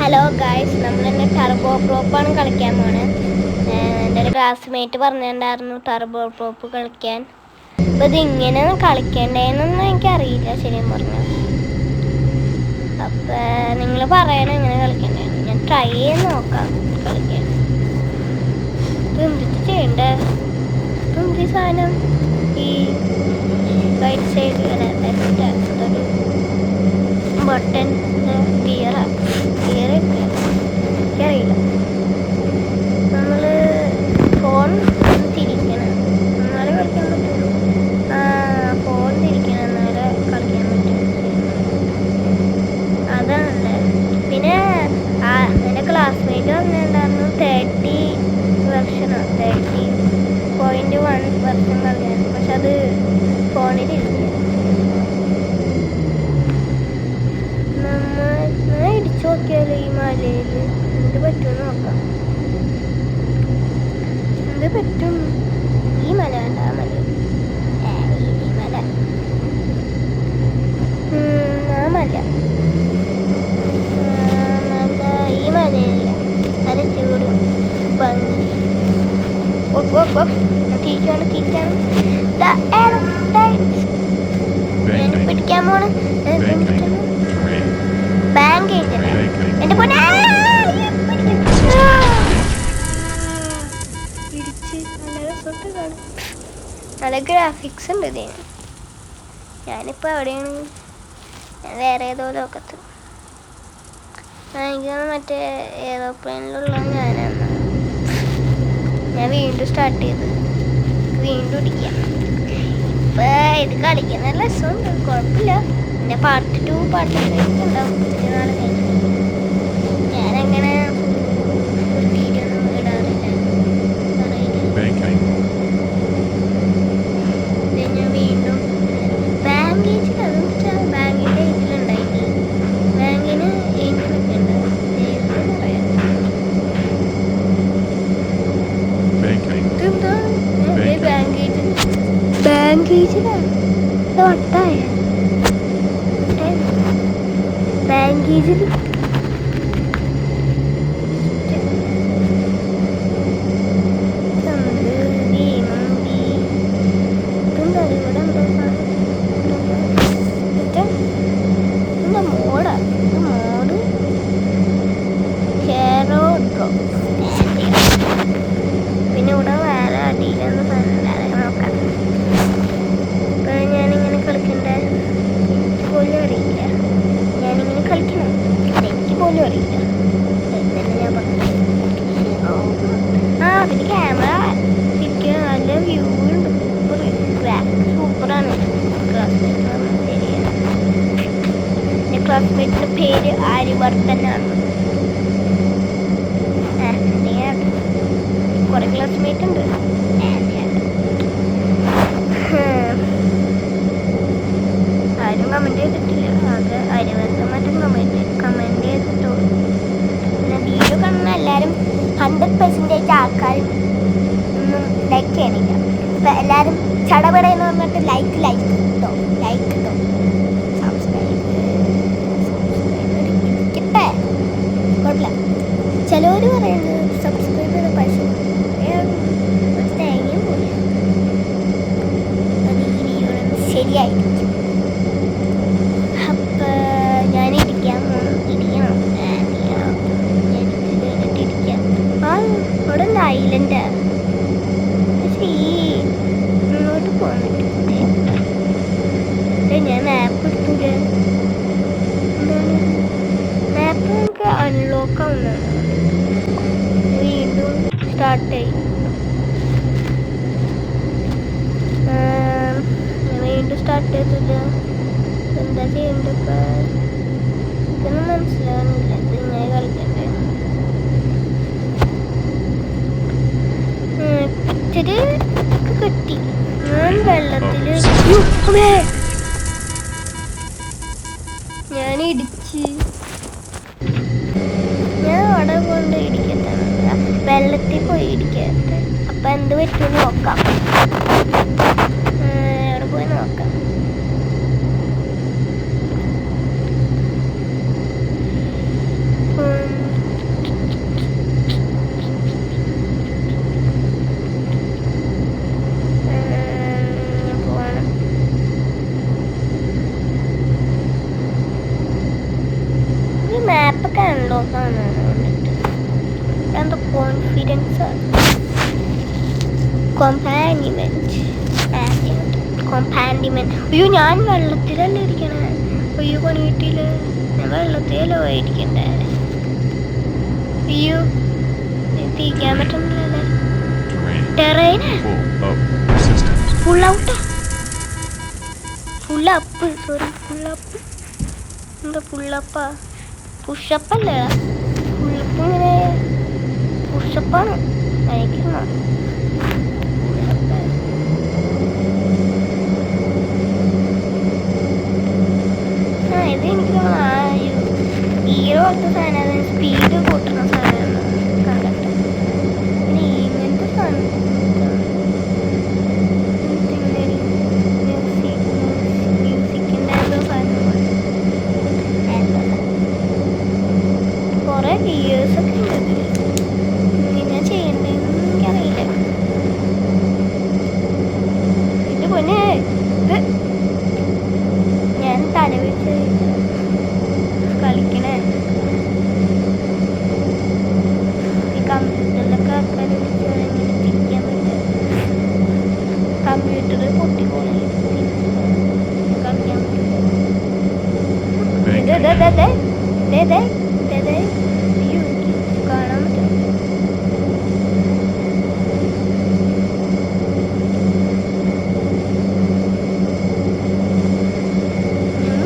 Hello guys, നമ്മളിന്ന് turbo പ്രോപ്പാണ് കളിക്കാൻ പോണേ. എൻ്റെ ഒരു ക്ലാസ്മേറ്റ് പറഞ്ഞിട്ടുണ്ടായിരുന്നു ടർബോ പ്രോപ്പ് കളിക്കാൻ. അപ്പോൾ ഇതിങ്ങനെ കളിക്കേണ്ടതെന്നൊന്നും എനിക്കറിയില്ല ശരിയും പറഞ്ഞു. അപ്പോൾ നിങ്ങൾ പറയണം എങ്ങനെ കളിക്കേണ്ടതെന്ന്. ഞാൻ ട്രൈ ചെയ്ത് നോക്കാം കളിക്കാൻ. ഇത് എന്തിട്ട് ചെയ്യണ്ടേ? എന്ത് സാധനം? ഈ റൈറ്റ് സൈഡ് ലെഫ്റ്റ് ഒരു ബട്ടൺ ഗിയർ എനിക്കറിയില്ല. നമ്മൾ ഫോൺ തിരിക്കണം എന്നാലേ കളിക്കാൻ പറ്റുള്ളൂ. ഫോൺ തിരിക്കണം എന്നാലേ കളിക്കാൻ പറ്റും. അതാണല്ലേ. പിന്നെ എൻ്റെ ക്ലാസ്മേറ്റ് പറഞ്ഞിട്ടുണ്ടായിരുന്നു 30.1 വെർഷൻ കളിക്കാൻ. പക്ഷെ അത് ഫോണിലില്ല. ഇടിച്ചു നോക്കിയാലോ ഈ മലയിൽ എന്ത് പറ്റുമെന്ന് നോക്കാം. എന്ത് പറ്റും? ഈ മല വേണ്ട, ആ മല, ഈ മല, ആ മല, ഈ മലയില്ല. അത് ചൂട് ഭംഗി. തിരിച്ചാണ് പിടിക്കാൻ പോണ്. ബാങ്ക് എന്റെ പൊന്നെ ഇടിച്ച് നല്ല രസമൊക്കെ കാണും. നല്ല ഗ്രാഫിക്സ് ഉണ്ട് ഇതിന്. ഞാനിപ്പോൾ എവിടെയാണ്? ഞാൻ വേറെ ഏതോ ലോകത്ത്. എനിക്ക് മറ്റേ എയറോപ്ലെയിനിലുള്ള ഞാനാണ്. ഞാൻ വീണ്ടും സ്റ്റാർട്ട് ചെയ്ത് വീണ്ടും ഇടിക്കാം. ഇപ്പം ഇത് കളിക്കാൻ നല്ല രസമുണ്ട്, കുഴപ്പമില്ല. പിന്നെ പാർട്ട് 2 പാർട്ട് 3 ഉണ്ടാവും കുറച്ച് നാൾ കഴിഞ്ഞിട്ട്. ഞാനങ്ങനെ വൃത്തിയിട്ടൊന്നും ഇടാറില്ല. ഞാൻ വീണ്ടും ബാങ്കേജിൽ അതെന്ന് ബാങ്കിൻ്റെ ഇതിലുണ്ടായിട്ട് ബാങ്കിന് ഏഞ്ചിലൊക്കെ ഉണ്ട്. ബാങ്കേജിലാണ് തൊട്ടായ ബാങ്കേജിൽ പിന്നെ ഇവിടെ വേറെ അടിയിലൊന്നും പറഞ്ഞില്ലാതെ നോക്കാം. ഇപ്പം ഞാനിങ്ങനെ കളിക്കണ്ടേ എനിക്ക് പോലും അറിയില്ല. ഞാനിങ്ങനെ കളിക്കണം എനിക്ക് പോലും അറിയില്ല. എന്നല്ല ഞാൻ പറഞ്ഞു. പിന്നെ ക്യാമറ തിരിക്കുക, നല്ല വ്യൂ ഉണ്ട്. സൂപ്പറാണ്. എൻ്റെ ക്ലാസ്മേറ്റിൻ്റെ പേര് ആര്യവർദ്ധനാണ്. കുറെ ക്ലാസ്മേറ്റ് ഉണ്ട്. ആരും കമൻറ്റ് ചെയ്തിട്ടില്ല. ആകെ ആര്യവർദ്ധൻ മറ്റും കമൻറ്റ് ചെയ്തിട്ടുള്ളൂ. പിന്നെ വീഡിയോ കാണുന്ന എല്ലാവരും 100% ആൾക്കാരും ഒന്നും ലൈക്ക് ചെയ്യണില്ല. അപ്പം എല്ലാവരും ചടപടയെന്ന് പറഞ്ഞിട്ട് ലൈക്ക് കേട്ടോ, ലൈക്ക് കേട്ടോ, സബ്സ്ക്രൈബ് ഇരിക്കട്ടെ, കുഴപ്പമില്ല. ചിലവർ പറയുന്നത് സബ്സ്ക്രൈബ് ചെയ്ത പൈസ തേങ്ങയും പോലെ. അത് ഈ വീഡിയോ ശരിയായിരിക്കും. അപ്പം ഞാൻ ഇരിക്കാൻ ഇരിക്കണം. ഇരിക്കാം. അവിടെ ഉണ്ട് ഐലൻഡ്. പക്ഷേ ഇങ്ങോട്ട് പോകാൻ പറ്റും. ഞാൻ മാപ്പ് എടുത്തൂലേ? എന്താണ് മാപ്പ് നമുക്ക് അൺലോക്ക് ആവുന്നതാണ്. വീണ്ടും സ്റ്റാർട്ടായി. വീണ്ടും സ്റ്റാർട്ട് ചെയ്തില്ല. എന്താ ചെയ്യണ്ടത് ഇപ്പം? ഇതൊന്നും മനസ്സിലാവുന്നില്ല. ഇത് ഇങ്ങനെ കളിക്കണ്ടേ? ഇത്തിരി കിട്ടി. ഞാൻ വെള്ളത്തിൽ ഞാൻ ഇടിച്ച്. ഞാൻ അവിടെ കൊണ്ട് ഇടിക്കട്ടെ, വെള്ളത്തിൽ പോയി ഇടിക്കട്ടെ. അപ്പം എന്ത് പറ്റുമെന്ന് നോക്കാം. അവിടെ പോയി നോക്കാം. ലോക്കാണ് വന്നിട്ട് എന്താ കോൺഫിഡൻസ് കോമ്പാൻഡിമെന്റ്. അയ്യോ ഞാൻ വെള്ളത്തിലല്ലേ ഇരിക്കണേ. അയ്യോ പണി കിട്ടിയില്ല. ഞാൻ വെള്ളത്തിലല്ലേ പോയിരിക്കണ്ടേ. അയ്യോ തിരിക്കാൻ പറ്റുന്നില്ലല്ലേ. ടെറൈന് ഫുൾ ഔട്ടാ. Full up sorry full up. എന്താ ഫുള്ളപ്പാ? പുഷപ്പല്ലേ? ഫുള്ളപ്പ് ഇങ്ങനെ പുഷപ്പാണ് അയക്കണം. ആ ഇത് എനിക്ക് ഹീറോ പോലത്തെ സാധനം സ്പീഡ് കൂട്ടുന്ന സാധനമാണ് കണ്ടിട്ട്. പിന്നെ ഇങ്ങനത്തെ സാധനം മ്യൂസിക്കിൻ്റെ എന്തോ സാധനം കുറേ വീഡിയോസൊക്കെ ഉണ്ട്. ഇങ്ങനെ ചെയ്യണ്ടെന്ന് എനിക്കറിയില്ല. ഇത് പൊന്നെ ഇത് ഞാൻ തലവെച്ച് കളിക്കണേ. ഈ കമ്പ്യൂട്ടറിലൊക്കെ ആൾക്കാർ ഇങ്ങനെ തിരിക്കാൻ പറ്റും. കമ്പ്യൂട്ടർ പൊട്ടിപ്പോണേ കളിക്കാൻ പറ്റില്ല. കാണാൻ പറ്റും.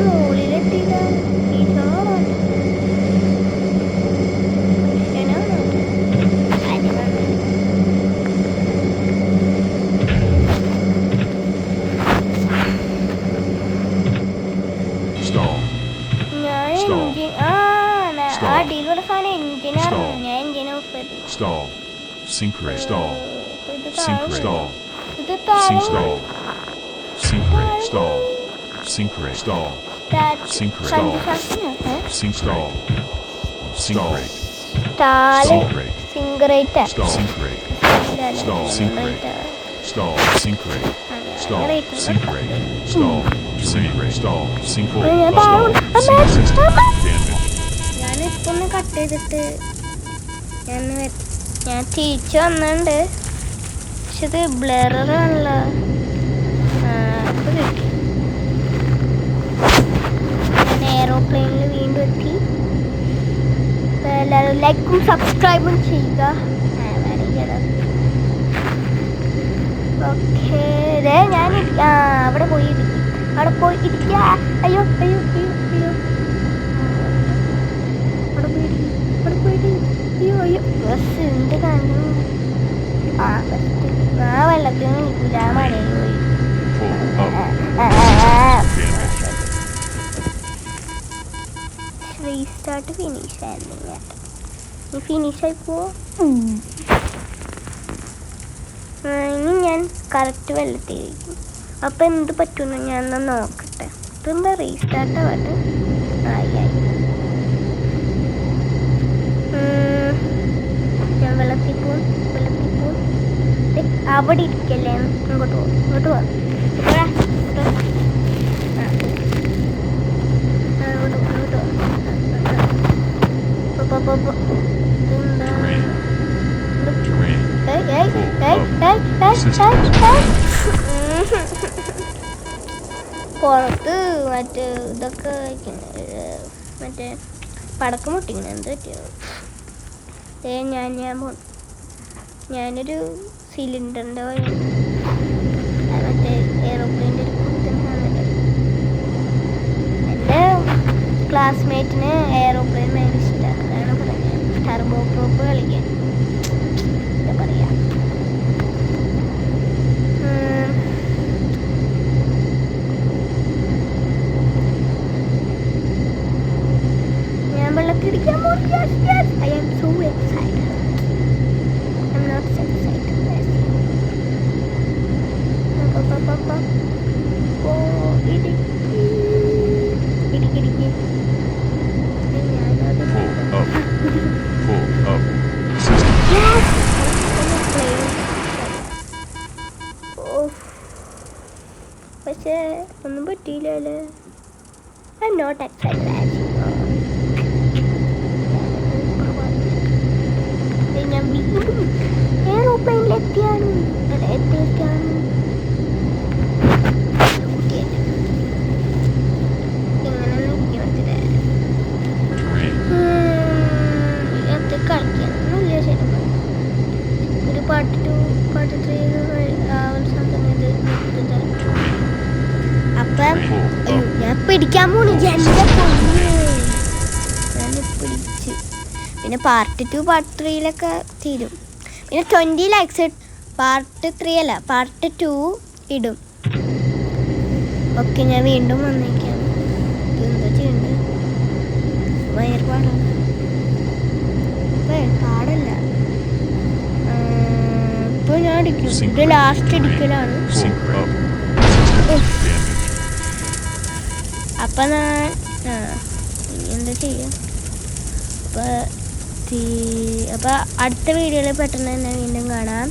മുകളിലെത്തിയില്ല. Stall. Sync rate. Stall. Sync rate. Stall. Sync stall. Sync rate. Stall. Sync rate. Stall. Sync rate. Stall. Sync stall. Sync rate. Sync rate. Sync rate. Stall. Sync rate. Stall. Sync rate. Stall. Sync rate. Stall. Sync rate. Stall. Sync rate. Stall. Sync rate. Stall. Sync system. Damage. ഞാനിപ്പൊന്ന് cut ചെയ്തിട്ട് ഞാൻ തിരിച്ചു വന്നിട്ടുണ്ട്. പക്ഷെ ഇത് ബ്ലറാണല്ലോ. അപ്പോൾ കിട്ടി. ഞാൻ എയറോപ്ലെയിനിൽ വീണ്ടും എത്തി. എല്ലാവരും ലൈക്കും സബ്സ്ക്രൈബും ചെയ്യുക. ഓക്കെ ഇതേ ഞാൻ അവിടെ പോയി ഇരിക്കും. അവിടെ പോയി ഇരിക്കുക. അയ്യോ അയ്യോ അയ്യോ അയ്യോ അവിടെ പോയിട്ട് അയ്യോ അയ്യോ ബസ് ഉണ്ട് കണ്ടു. ആ ബസ് ആ വെള്ളത്തിൽ നിൽക്കില്ല. ആ മഴയിൽ പോയി റീസ്റ്റാർട്ട് ഫിനിഷ് ആയിരുന്നു. ഞാൻ നീ ഫിനിഷായി പോവോ? ഇനി ഞാൻ കറക്റ്റ് വെള്ളത്തിൽ കഴിക്കും. അപ്പം എന്ത് പറ്റുമെന്ന് ഞാൻ ഒന്ന് നോക്കട്ടെ. ഇതെന്താ റീസ്റ്റാർട്ട് ആവട്ടെ. ആയി ഞാൻ വെള്ളത്തിൽ പോവും. അവിടെ ഇരിക്കല്ലേ. ഇങ്ങോട്ട് പോകും. ഇങ്ങോട്ട് പോവാം. പുറത്ത് മറ്റേ ഇതൊക്കെ മറ്റേ പടക്കം പൊട്ടിക്കണം. എന്ത് പറ്റിയോ? ഞാനൊരു സിലിണ്ടറിൻ്റെ വഴി മറ്റേ എയറോപ്ലെയിൻ്റെ ഒരു കുത്തൻ സാധനം. എൻ്റെ ക്ലാസ്മേറ്റിന് എയറോപ്ലെയിൻ ഭയങ്കര ഇഷ്ടമാണ്. അതാണ് പറഞ്ഞത് ടർബോ പ്രോപ്പ് കളിക്കാൻ. എന്താ പറയുക, ഞാൻ വെള്ളത്തിടിക്കാൻ പോകും. I am so excited. I'm not so excited. Oh, Idukki. Full up. System. Yes! പക്ഷേ ഒന്നും പറ്റിയില്ലല്ലേ. I'm not excited as you know. പിടിച്ച്. പിന്നെ പാർട്ട് 2 പാർട്ട് 3 തീരും. പിന്നെ 20 ലൈക്സ് പാർട്ട് 3 അല്ല പാർട്ട് 2 ഇടും. ഓക്കെ, ഞാൻ വീണ്ടും വന്നേക്കാം. എന്താ ചെയ്യണ്ടേ? ഭയങ്കര പാടാണ്. പാടല്ല, ഇപ്പോൾ ഞാൻ അടിക്കും. ഇത് ലാസ്റ്റ് അടിക്കലാണ്. അപ്പം ഞാൻ ഇനി എന്താ ചെയ്യാം? അപ്പോൾ അടുത്ത വീഡിയോയിൽ പെട്ടെന്ന് തന്നെ വീണ്ടും കാണാം.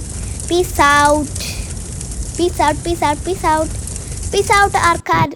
Peace out, peace out, peace out, peace out, peace out ആർക്കാഡ്.